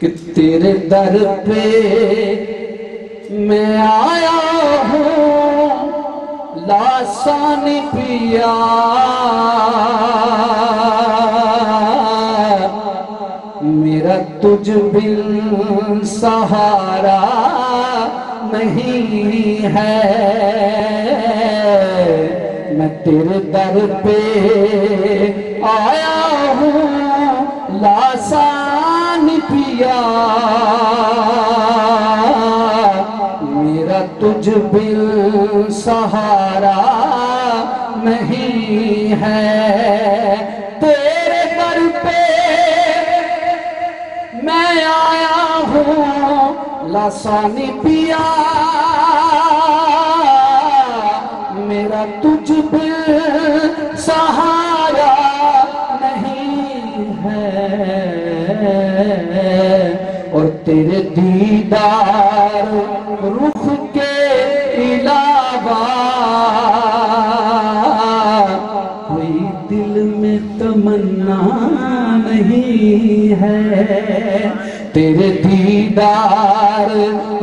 कि तेरे दर पे मैं आया हूँ लासानी पिया, मेरा तुझ बिन सहारा नहीं है। मैं तेरे दर पे आया हूँ लासानी पिया, मेरा तुझ बिन सहारा नहीं है। तेरे दर पे मैं आया हूँ लासानी पिया, मेरा तुझ बिन सहारा नहीं है। और तेरे दीदार रुख के अलावा कोई दिल में तमन्ना नहीं है। तेरे दीदार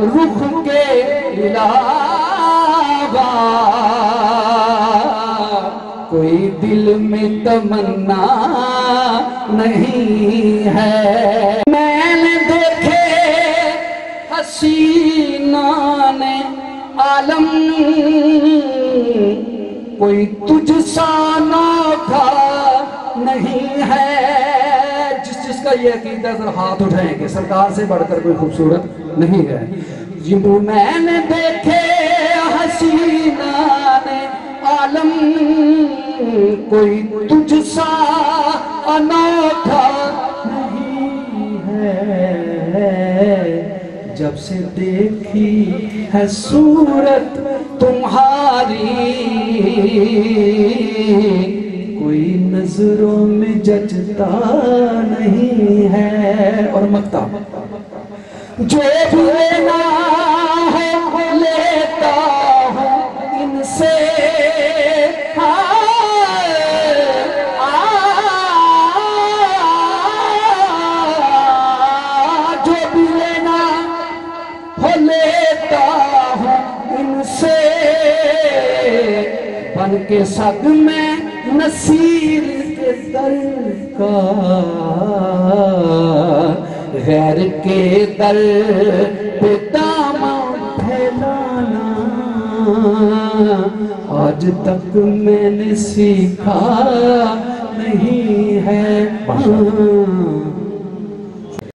रुख के अलावा कोई दिल में तमन्ना नहीं है। मैंने देखे हसीना ने आलम, कोई तुझ सा अनोखा नहीं है। जिसका ये अकीदा सर हाथ उठाएंगे, सरकार से बढ़कर कोई खूबसूरत नहीं है। जिनको मैंने देखे हसीना ने आलम, कोई तुझ सा अनोखा नहीं है। जब से देखी है सूरत तुम्हारी, कोई नजरों में जचता नहीं है। और मक्ता जो भी लेना है लेता हूँ इनसे, जो भी लेना हो लेता हूँ इनसे, बन के सग में नसीर के दर का, गैर के दर पे दामन फैलाना आज तक मैंने सीखा नहीं है।